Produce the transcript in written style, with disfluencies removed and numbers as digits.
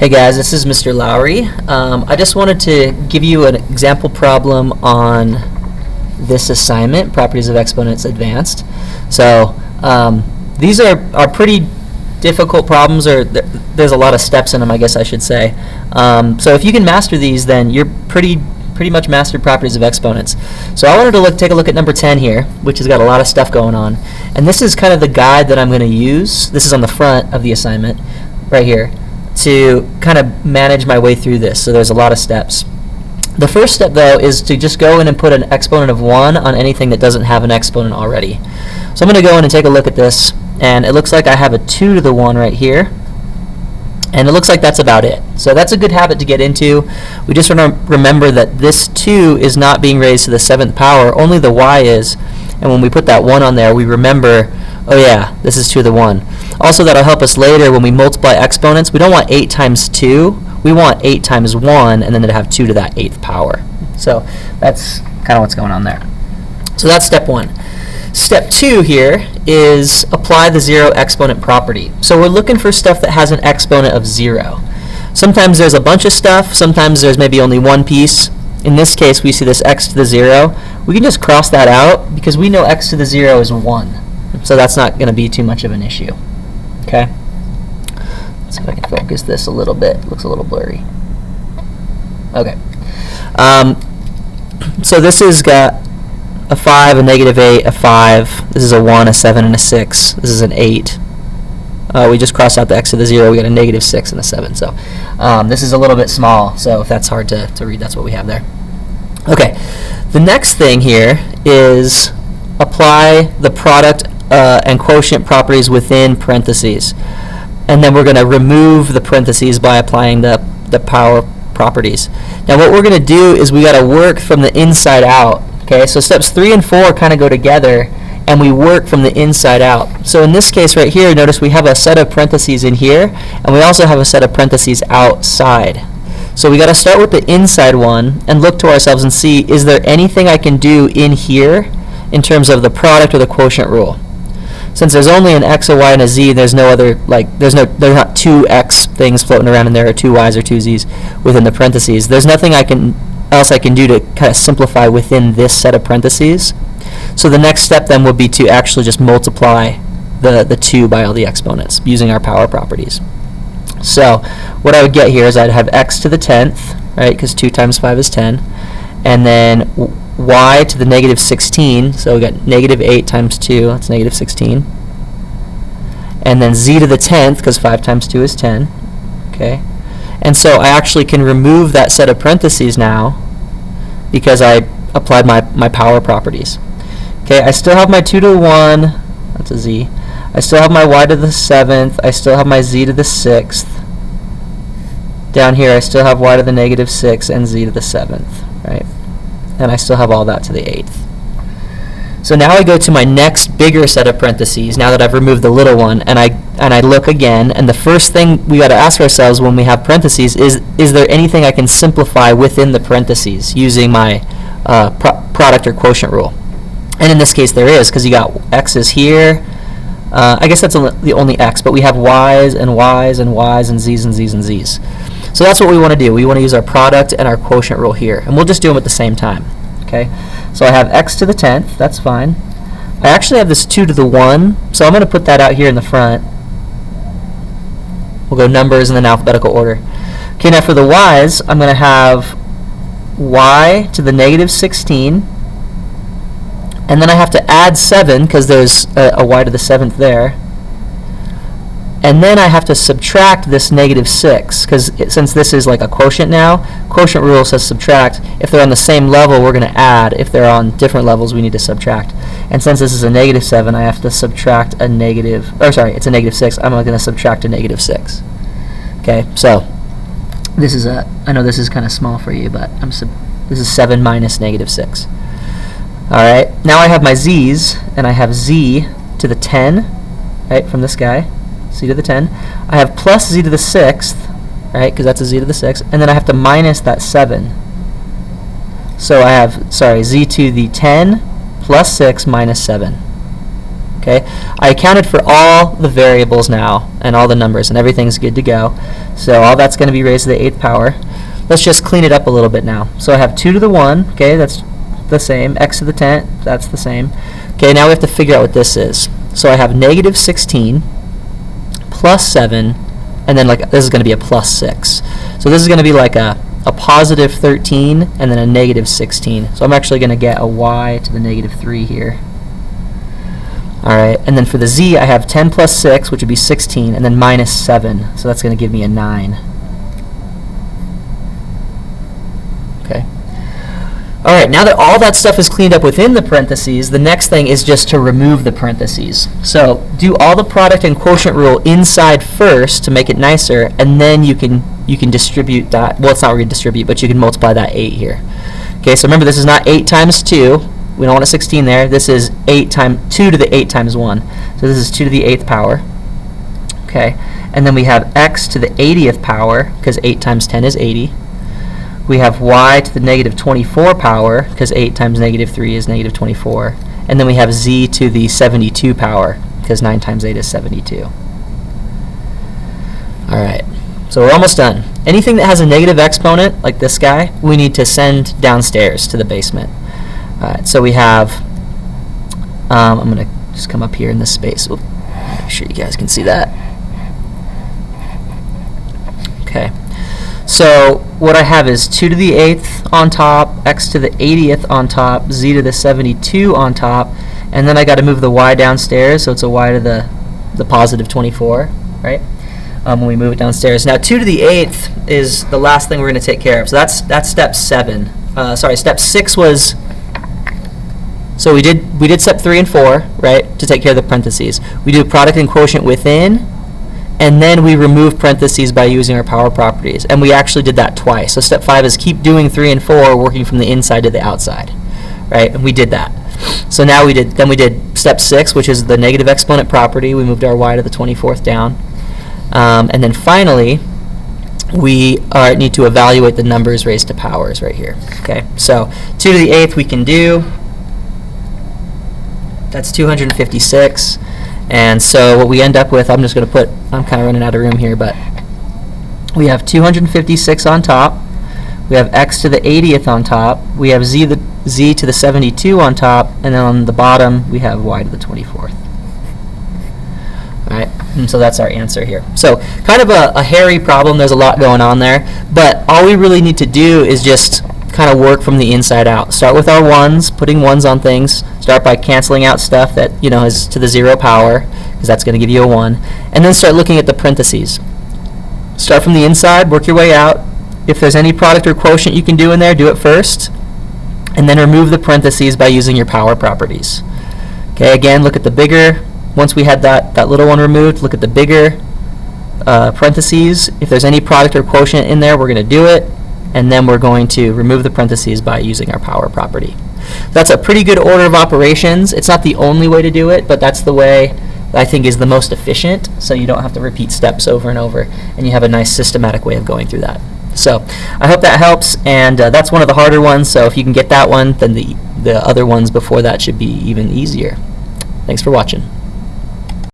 Hey guys, this is Mr. Lowry. I just wanted to give you an example problem on this assignment, Properties of Exponents Advanced. So these are pretty difficult problems, or there's a lot of steps in them, I guess I should say. So if you can master these, then you're pretty much mastered Properties of Exponents. So I wanted to take a look at number 10 here, which has got a lot of stuff going on. And this is kind of the guide that I'm going to use. This is on the front of the assignment, right here, to kind of manage my way through this. So there's a lot of steps. The first step, though, is to just go in and put an exponent of 1 on anything that doesn't have an exponent already. So I'm going to go in and take a look at this, and it looks like I have a 2 to the 1 right here. And it looks like that's about it. So that's a good habit to get into. We just want to remember that this 2 is not being raised to the 7th power, only the y is. And when we put that 1 on there, we remember, oh yeah, this is 2 to the 1. Also, that'll help us later when we multiply exponents. We don't want 8 times 2. We want 8 times 1, and then to have 2 to that 8th power. So that's kind of what's going on there. So that's step 1. Step 2 here is apply the 0 exponent property. So we're looking for stuff that has an exponent of 0. Sometimes there's a bunch of stuff. Sometimes there's maybe only one piece. In this case, we see this x to the 0. We can just cross that out because we know x to the 0 is 1. So that's not going to be too much of an issue. Okay? Let's see if I can focus this a little bit. It looks a little blurry. Okay. So this has got a 5, a -8, a 5. This is a 1, a 7, and a 6. This is an 8. We just crossed out the x to the 0. We got a -6 and a 7. So this is a little bit small. So if that's hard to read, that's what we have there. Okay. The next thing here is apply the product and quotient properties within parentheses. And then we're going to remove the parentheses by applying the power properties. Now what we're going to do is we got to work from the inside out. Okay, so steps 3 and 4 kind of go together, and we work from the inside out. So in this case right here, notice we have a set of parentheses in here, and we also have a set of parentheses outside. So we got to start with the inside one and look to ourselves and see, is there anything I can do in here in terms of the product or the quotient rule? Since there's only an x, a y, and a z, there's no other, there's not two x things floating around in there, or two y's or two z's within the parentheses. There's nothing else I can do to kind of simplify within this set of parentheses. So the next step then would be to actually just multiply the 2 by all the exponents using our power properties. So what I would get here is I'd have x to the 10th, right, because 2 times 5 is 10, and then y to the -16, so we got -8 times 2, that's -16, and then z to the 10th, because 5 times 2 is 10, okay? And so I actually can remove that set of parentheses now because I applied my power properties. Okay, I still have my 2 to the 1, that's a z. I still have my y to the 7th. I still have my z to the 6th. Down here I still have y to the -6 and z to the 7th, right? And I still have all that to the 8th. So now I go to my next bigger set of parentheses, now that I've removed the little one, and I look again, and the first thing we got to ask ourselves when we have parentheses is there anything I can simplify within the parentheses using my product or quotient rule? And in this case there is, because you got x's here. I guess that's the only x, but we have y's and y's and y's and z's and z's and z's. So that's what we want to do. We want to use our product and our quotient rule here, and we'll just do them at the same time. Okay, so I have x to the 10th, that's fine. I actually have this 2 to the 1, so I'm going to put that out here in the front. We'll go numbers and then alphabetical order. Okay, now for the y's, I'm going to have y to the -16, and then I have to add 7 because there's a y to the 7th there. And then I have to subtract this -6 because since this is like a quotient now, quotient rule says subtract. If they're on the same level, we're going to add. If they're on different levels, we need to subtract. And since this is a -7, I have to subtract a it's a -6. I'm going to subtract a -6. Okay, so this is I know this is kind of small for you, but this is 7 minus -6. All right, now I have my z's, and I have z to the 10, right, from this guy. Z to the 10. I have plus z to the 6th, right, because that's a z to the 6th, and then I have to minus that 7. So I have, z to the 10 plus 6 minus 7. Okay, I accounted for all the variables now and all the numbers, and everything's good to go. So all that's going to be raised to the 8th power. Let's just clean it up a little bit now. So I have 2 to the 1, okay, that's the same. X to the 10th, that's the same. Okay, now we have to figure out what this is. So I have negative 16 plus 7, and then like this is going to be a plus 6. So this is going to be like a positive 13 and then a negative 16. So I'm actually going to get a y to the negative 3 here. Alright, and then for the z, I have 10 plus 6, which would be 16, and then minus 7. So that's going to give me a 9. Okay. Alright, now that all that stuff is cleaned up within the parentheses, the next thing is just to remove the parentheses. So do all the product and quotient rule inside first to make it nicer, and then you can distribute that. Well, it's not really distribute, but you can multiply that 8 here. Okay, so remember this is not 8 times 2. We don't want a 16 there. This is 8 times 2 to the 8 times 1. So this is 2 to the 8th power. Okay, and then we have x to the 80th power, because 8 times 10 is 80. We have y to the negative 24 power, because 8 times negative 3 is negative 24. And then we have z to the 72 power, because 9 times 8 is 72. Alright, so we're almost done. Anything that has a negative exponent, like this guy, we need to send downstairs to the basement. Alright, so we have, I'm going to just come up here in this space. Make sure you guys can see that. Okay, so what I have is 2 to the 8th on top, x to the 80th on top, z to the 72 on top, and then I got to move the y downstairs, so it's a y to the positive 24, right? When we move it downstairs. Now 2 to the 8th is the last thing we're going to take care of. So that's step 7. Sorry, step 6 was. So we did step 3 and 4, right, to take care of the parentheses. We do product and quotient within, and then we remove parentheses by using our power properties. And we actually did that twice. So step 5 is keep doing 3 and 4, working from the inside to the outside, right? And we did that. So now we did step 6, which is the negative exponent property. We moved our y to the 24th down. And then finally, we need to evaluate the numbers raised to powers right here. Okay, so 2 to the 8th we can do. That's 256. And so what we end up with, I'm kind of running out of room here, but we have 256 on top. We have x to the 80th on top. We have z to the 72 on top. And then on the bottom, we have y to the 24th. All right, and so that's our answer here. So kind of a hairy problem. There's a lot going on there. But all we really need to do is just kind of work from the inside out. Start with our 1s, putting 1s on things. Start by canceling out stuff that is to the 0 power, because that's going to give you a 1. And then start looking at the parentheses. Start from the inside, work your way out. If there's any product or quotient you can do in there, do it first. And then remove the parentheses by using your power properties. Okay, again, look at the bigger. Once we had that little one removed, look at the bigger parentheses. If there's any product or quotient in there, we're going to do it. And then we're going to remove the parentheses by using our power property. That's a pretty good order of operations. It's not the only way to do it, but that's the way that I think is the most efficient, so you don't have to repeat steps over and over, and you have a nice systematic way of going through that. So I hope that helps, and that's one of the harder ones, so if you can get that one, then the other ones before that should be even easier. Thanks for watching.